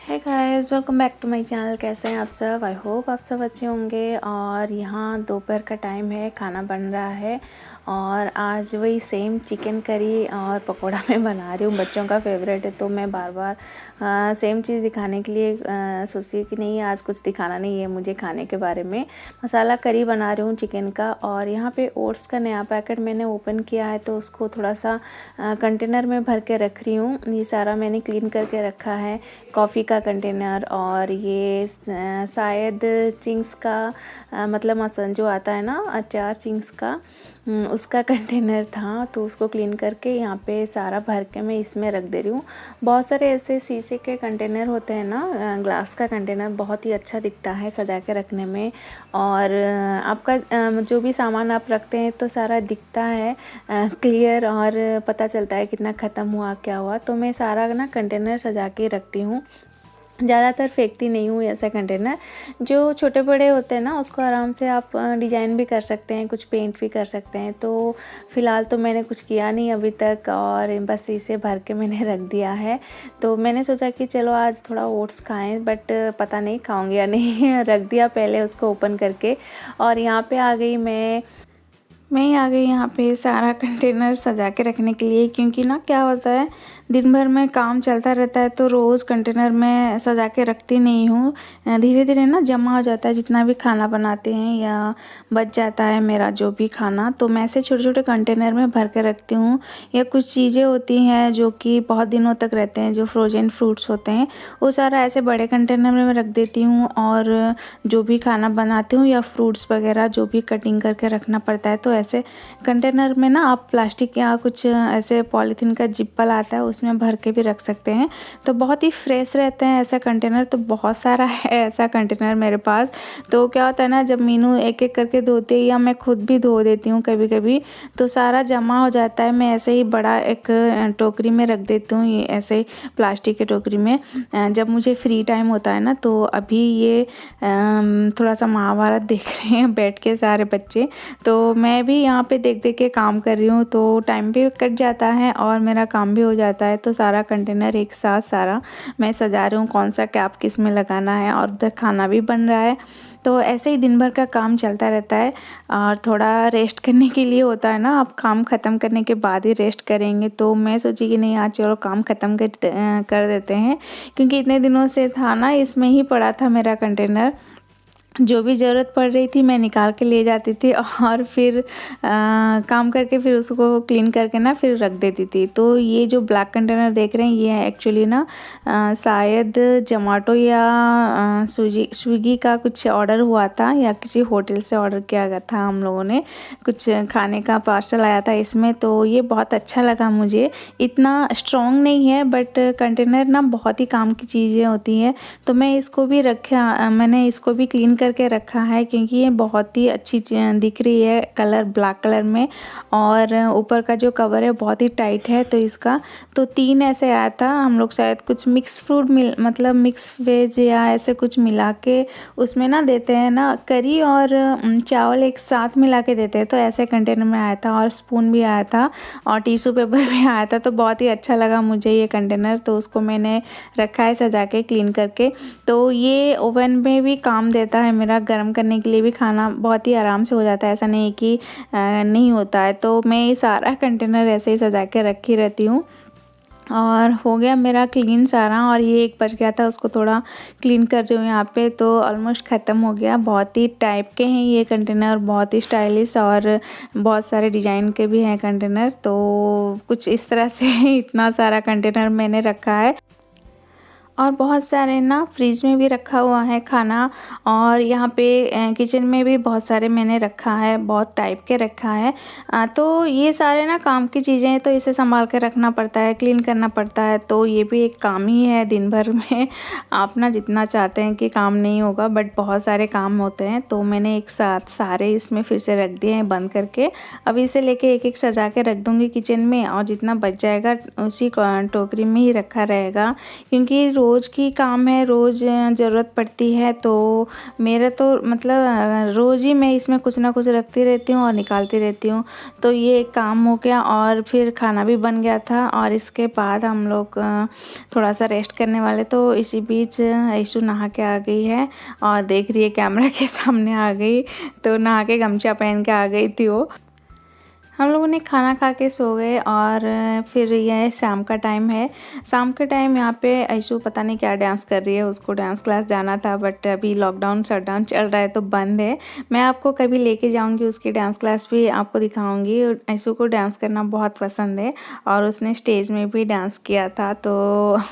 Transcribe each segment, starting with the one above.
है guys, welcome back to my channel. कैसे हैं आप सब? आई होप आप सब अच्छे होंगे। और यहाँ दोपहर का टाइम है, खाना बन रहा है और आज वही सेम चिकन करी और पकोड़ा मैं बना रही हूँ। बच्चों का फेवरेट है तो मैं बार बार सेम चीज़ दिखाने के लिए सोची कि नहीं, आज कुछ दिखाना नहीं है मुझे खाने के बारे में। मसाला करी बना रही हूँ चिकन का। और यहाँ पे ओट्स का नया पैकेट मैंने ओपन किया है तो उसको थोड़ा सा कंटेनर में भर के रख रही हूँ। ये सारा मैंने क्लीन करके रखा है। कॉफ़ी का कंटेनर और ये शायद चिंग्स का मतलब मसन जो आता है ना अचार चिंग्स का, उसका कंटेनर था तो उसको क्लीन करके यहाँ पे सारा भर के मैं इसमें रख दे रही हूँ। बहुत सारे ऐसे शीशे के कंटेनर होते हैं ना, ग्लास का कंटेनर बहुत ही अच्छा दिखता है सजा के रखने में। और आपका जो भी सामान आप रखते हैं तो सारा दिखता है क्लियर और पता चलता है कितना ख़त्म हुआ क्या हुआ। तो मैं सारा ना कंटेनर सजा के रखती हूँ, ज़्यादातर फेंकती नहीं हूँ। ऐसा कंटेनर जो छोटे बड़े होते हैं ना उसको आराम से आप डिज़ाइन भी कर सकते हैं, कुछ पेंट भी कर सकते हैं। तो फ़िलहाल तो मैंने कुछ किया नहीं अभी तक और बस इसे भर के मैंने रख दिया है। तो मैंने सोचा कि चलो आज थोड़ा ओट्स खाएं, बट पता नहीं खाऊंगी या नहीं रख दिया पहले उसको ओपन करके। और यहाँ पे आ गई मैं आ गई यहाँ पे सारा कंटेनर सजा के रखने के लिए, क्योंकि ना क्या होता है दिन भर में काम चलता रहता है तो रोज़ कंटेनर में सजा के रखती नहीं हूँ। धीरे धीरे ना जमा हो जाता है, जितना भी खाना बनाते हैं या बच जाता है मेरा जो भी खाना, तो मैं ऐसे छोटे छोटे कंटेनर में भर के रखती हूँ। या कुछ चीज़ें होती हैं जो कि बहुत दिनों तक रहते हैं, जो फ्रोजन फ्रूट्स होते हैं वो सारा ऐसे बड़े कंटेनर में मैं रख देती हूँ। और जो भी खाना बनाती हूँ या फ्रूट्स वगैरह जो भी कटिंग करके रखना पड़ता है तो ऐसे कंटेनर में ना आप प्लास्टिक या कुछ ऐसे पॉलीथीन का जिप्पल आता है उसमें भर के भी रख सकते हैं। तो बहुत ही फ्रेश रहते हैं ऐसा कंटेनर। तो बहुत सारा है ऐसा कंटेनर मेरे पास। तो क्या होता है ना, जब मीनू एक एक करके धोते हैं या मैं खुद भी धो देती हूँ कभी कभी, तो सारा जमा हो जाता है। मैं ऐसे ही बड़ा एक टोकरी में रख देती हूँ, ये ऐसे प्लास्टिक के टोकरी में। जब मुझे फ्री टाइम होता है ना, तो अभी ये थोड़ा सा महाभारत देख रहे हैं बैठ के सारे बच्चे, तो मैं भी यहाँ पे देख देख के काम कर रही हूँ। तो टाइम भी कट जाता है और मेरा काम भी हो जाता है। तो सारा कंटेनर एक साथ सारा मैं सजा रही हूँ, कौन सा कैप किस में लगाना है, और उधर खाना भी बन रहा है। तो ऐसे ही दिन भर का काम चलता रहता है। और थोड़ा रेस्ट करने के लिए होता है ना, आप काम ख़त्म करने के बाद ही रेस्ट करेंगे। तो मैं सोची कि नहीं, आज चलो काम ख़त्म कर देते हैं, क्योंकि इतने दिनों से था ना इसमें ही पड़ा था मेरा कंटेनर। जो भी ज़रूरत पड़ रही थी मैं निकाल के ले जाती थी और फिर काम करके फिर उसको क्लीन करके ना फिर रख देती थी। तो ये जो ब्लैक कंटेनर देख रहे हैं ये है एक्चुअली ना शायद जोमेटो या स्विगी का कुछ ऑर्डर हुआ था या किसी होटल से ऑर्डर किया गया था। हम लोगों ने कुछ खाने का पार्सल आया था इसमें। तो ये बहुत अच्छा लगा मुझे। इतना स्ट्रॉन्ग नहीं है बट कंटेनर ना बहुत ही काम की चीज़ें होती हैं। तो मैं इसको भी मैंने इसको भी क्लीन करके रखा है, क्योंकि ये बहुत ही अच्छी दिख रही है कलर ब्लैक कलर में। और ऊपर का जो कवर है बहुत ही टाइट है। तो इसका तो 3 ऐसे आया था। हम लोग शायद कुछ मिक्स फ्रूट मतलब मिक्स वेज या ऐसे कुछ मिला के उसमें ना देते हैं ना, करी और चावल एक साथ मिला के देते हैं। तो ऐसे कंटेनर में आया था और स्पून भी आया था और टिश्यू पेपर भी आया था। तो बहुत ही अच्छा लगा मुझे ये कंटेनर। तो उसको मैंने रखा है सजा के क्लीन करके। तो ये ओवन में भी काम देता है मेरा, गर्म करने के लिए भी खाना बहुत ही आराम से हो जाता है, ऐसा नहीं कि नहीं होता है। तो मैं ये सारा कंटेनर ऐसे ही सजा के रखी रहती हूँ। और हो गया मेरा क्लीन सारा। और ये एक बच गया था, उसको थोड़ा क्लीन कर रही हूँ यहाँ पे। तो ऑलमोस्ट ख़त्म हो गया। बहुत ही टाइप के हैं ये कंटेनर, बहुत ही स्टाइलिश और बहुत सारे डिज़ाइन के भी हैं कंटेनर। तो कुछ इस तरह से इतना सारा कंटेनर मैंने रखा है। और बहुत सारे ना फ्रिज में भी रखा हुआ है खाना। और यहाँ पे किचन में भी बहुत सारे मैंने रखा है, बहुत टाइप के रखा है। तो ये सारे ना काम की चीज़ें हैं, तो इसे संभाल के रखना पड़ता है, क्लीन करना पड़ता है। तो ये भी एक काम ही है दिन भर में। आप ना जितना चाहते हैं कि काम नहीं होगा, बट बहुत सारे काम होते हैं। तो मैंने एक साथ सारे इसमें फिर से रख दिए हैं बंद करके। अब इसे लेके एक एक सजा के रख दूँगी किचन में, और जितना बच जाएगा उसी टोकरी में ही रखा रहेगा। क्योंकि रोज़ की काम है, रोज़ ज़रूरत पड़ती है, तो मेरा तो मतलब रोज़ ही मैं इसमें कुछ ना कुछ रखती रहती हूँ और निकालती रहती हूँ। तो ये एक काम हो गया और फिर खाना भी बन गया था और इसके बाद हम लोग थोड़ा सा रेस्ट करने वाले। तो इसी बीच ऐशु नहा के आ गई है और देख रही है कैमरा के सामने आ गई, तो नहा के गमछा पहन के आ गई थी वो। हम लोगों ने खाना खा के सो गए और फिर यह शाम का टाइम है। शाम के टाइम यहाँ पे ऐशु पता नहीं क्या डांस कर रही है, उसको डांस क्लास जाना था बट अभी लॉकडाउन शटडाउन चल रहा है तो बंद है। मैं आपको कभी लेके जाऊँगी, उसकी डांस क्लास भी आपको दिखाऊँगी। ऐशु को डांस करना बहुत पसंद है और उसने स्टेज में भी डांस किया था तो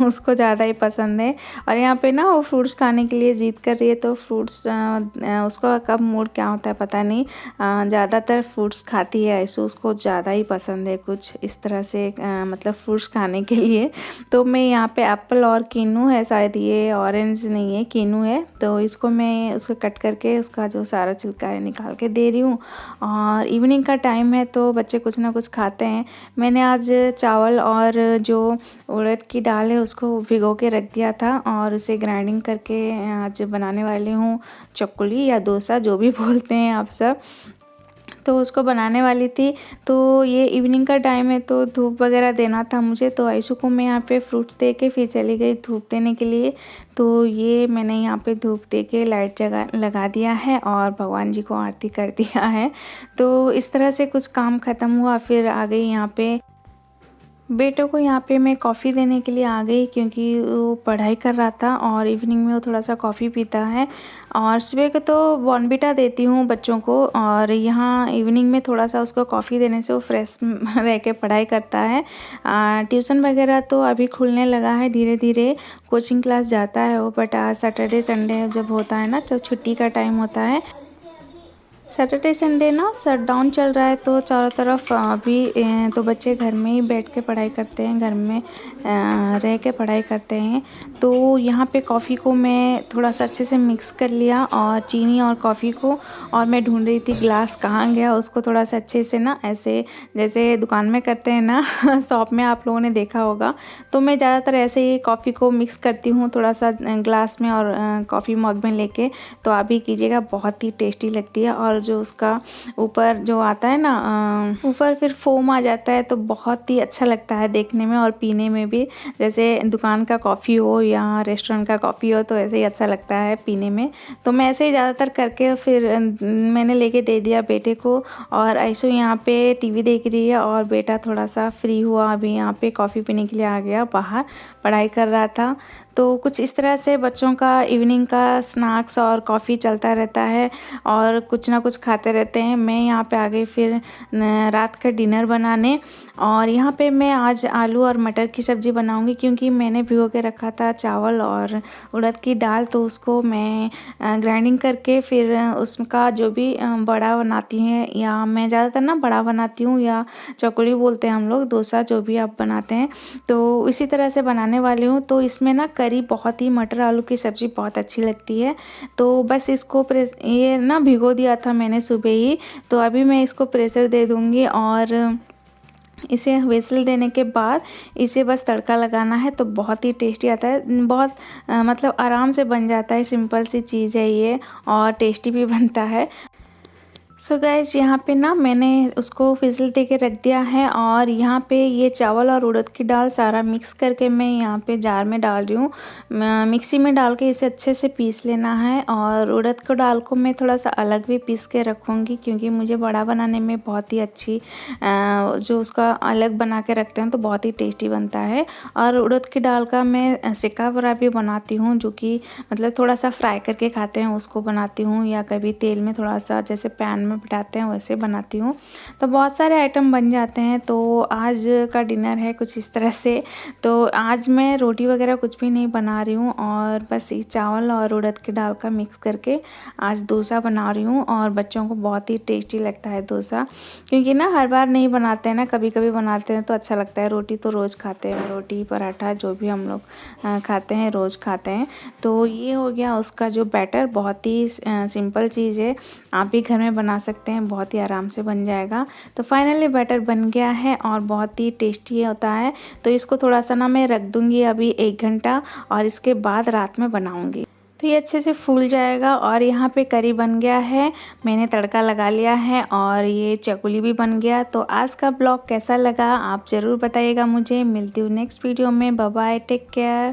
उसको ज़्यादा ही पसंद है। और यहाँ पे ना वो फ्रूट्स खाने के लिए ज़िद कर रही है, तो फ्रूट्स उसका कब मूड क्या होता है पता नहीं, ज़्यादातर फ्रूट्स खाती है ऐशु, उसको ज़्यादा ही पसंद है कुछ इस तरह से मतलब फ्रूट्स खाने के लिए। तो मैं यहाँ पे एप्पल और कीनू है, शायद ये ऑरेंज नहीं है कीनू है, तो इसको मैं उसको कट करके उसका जो सारा छिलका है निकाल के दे रही हूँ। और इवनिंग का टाइम है तो बच्चे कुछ ना कुछ खाते हैं। मैंने आज चावल और जो उड़द की दाल है उसको भिगो के रख दिया था और उसे ग्राइंडिंग करके आज बनाने वाली हूँ चकुली या डोसा, जो भी बोलते हैं आप सब। तो उसको बनाने वाली थी। तो ये इवनिंग का टाइम है तो धूप वगैरह देना था मुझे, तो ऐशु को मैं यहाँ पे फ्रूट्स दे के फिर चली गई धूप देने के लिए। तो ये मैंने यहाँ पे धूप दे के लाइट लगा दिया है और भगवान जी को आरती कर दिया है। तो इस तरह से कुछ काम ख़त्म हुआ, फिर आ गई यहाँ पे बेटों को यहाँ पे मैं कॉफ़ी देने के लिए आ गई क्योंकि वो पढ़ाई कर रहा था और इवनिंग में वो थोड़ा सा कॉफ़ी पीता है। और सुबह को तो बॉर्नविटा देती हूँ बच्चों को और यहाँ इवनिंग में थोड़ा सा उसको कॉफ़ी देने से वो फ्रेश रह के पढ़ाई करता है। ट्यूशन वगैरह तो अभी खुलने लगा है धीरे धीरे, कोचिंग क्लास जाता है वो, बट आज सैटरडे संडे जब होता है ना, जब छुट्टी का टाइम होता है, सैटरडे संडे ना शटडाउन चल रहा है तो चारों तरफ अभी तो बच्चे घर में ही बैठ के पढ़ाई करते हैं, घर में रह के पढ़ाई करते हैं। तो यहाँ पे कॉफ़ी को मैं थोड़ा सा अच्छे से मिक्स कर लिया और चीनी और कॉफ़ी को, और मैं ढूंढ रही थी ग्लास कहाँ गया, उसको थोड़ा सा अच्छे से ना ऐसे जैसे दुकान में करते हैं ना शॉप में आप लोगों ने देखा होगा, तो मैं ज़्यादातर ऐसे ही कॉफ़ी को मिक्स करती हूँ थोड़ा सा ग्लास में और कॉफ़ी मग में लेके। तो आप भी कीजिएगा, बहुत ही टेस्टी लगती है। और जो उसका ऊपर जो आता है ना ऊपर फिर फोम आ जाता है तो बहुत ही अच्छा लगता है देखने में और पीने में भी, जैसे दुकान का कॉफ़ी हो या रेस्टोरेंट का कॉफ़ी हो तो ऐसे ही अच्छा लगता है पीने में। तो मैं ऐसे ही ज़्यादातर करके फिर मैंने लेके दे दिया बेटे को। और ऐसे यहाँ पे टीवी देख रही है और बेटा थोड़ा सा फ्री हुआ अभी यहाँ पे कॉफ़ी पीने के लिए आ गया, बाहर पढ़ाई कर रहा था। तो कुछ इस तरह से बच्चों का इवनिंग का स्नैक्स और कॉफ़ी चलता रहता है और कुछ ना कुछ खाते रहते हैं। मैं यहाँ पे आ गई फिर रात का डिनर बनाने, और यहाँ पे मैं आज आलू और मटर की सब्ज़ी बनाऊँगी क्योंकि मैंने भिगो के रखा था चावल और उड़द की दाल, तो उसको मैं ग्राइंडिंग करके फिर उसका जो भी बड़ा बनाती हैं, या मैं ज़्यादातर ना बड़ा बनाती हूँ या चकुली बोलते हैं हम लोग, डोसा जो भी आप बनाते हैं, तो इसी तरह से बनाने वाली हूँ। तो इसमें ना करी बहुत ही, मटर आलू की सब्ज़ी बहुत अच्छी लगती है। तो बस इसको ये ना भिगो दिया था मैंने सुबह ही, तो अभी मैं इसको प्रेशर दे दूँगी और इसे व्हिसल देने के बाद इसे बस तड़का लगाना है तो बहुत ही टेस्टी आता है। बहुत मतलब आराम से बन जाता है, सिंपल सी चीज़ है ये और टेस्टी भी बनता है। सो गाइज यहाँ पे ना मैंने उसको फिसल दे के रख दिया है और यहाँ पे ये चावल और उड़द की दाल सारा मिक्स करके मैं यहाँ पे जार में डाल रही हूँ। मिक्सी में डाल के इसे अच्छे से पीस लेना है और उड़द को दाल को मैं थोड़ा सा अलग भी पीस के रखूँगी क्योंकि मुझे बड़ा बनाने में बहुत ही अच्छी जो उसका अलग बना के रखते हैं तो बहुत ही टेस्टी बनता है। और उड़द की दाल का मैं सिक्का बड़ा भी बनाती हूँ, जो कि मतलब थोड़ा सा फ्राई करके खाते हैं उसको बनाती हूँ, या कभी तेल में थोड़ा सा जैसे पैन में बिठाते हैं वैसे बनाती हूँ। तो बहुत सारे आइटम बन जाते हैं। तो आज का डिनर है कुछ इस तरह से। तो आज मैं रोटी वगैरह कुछ भी नहीं बना रही हूँ और बस ये चावल और उड़द की दाल का मिक्स करके आज डोसा बना रही हूँ और बच्चों को बहुत ही टेस्टी लगता है डोसा, क्योंकि ना हर बार नहीं बनाते हैं ना, कभी कभी बनाते हैं तो अच्छा लगता है। रोटी तो रोज़ खाते हैं, रोटी पराठा जो भी हम लोग खाते हैं रोज़ खाते हैं। तो ये हो गया उसका जो बैटर, बहुत ही सिंपल चीज़ है, आप भी घर में बना सकते हैं, बहुत ही आराम से बन जाएगा। तो फाइनली बैटर बन गया है और बहुत ही टेस्टी होता है। तो इसको थोड़ा सा ना मैं रख दूँगी अभी 1 घंटा और इसके बाद रात में बनाऊँगी। तो ये अच्छे से फूल जाएगा और यहाँ पे करी बन गया है, मैंने तड़का लगा लिया है और ये चकुली भी बन गया। तो आज का ब्लॉग कैसा लगा आप ज़रूर बताइएगा मुझे। मिलती हूँ नेक्स्ट वीडियो में। Bye bye, take care.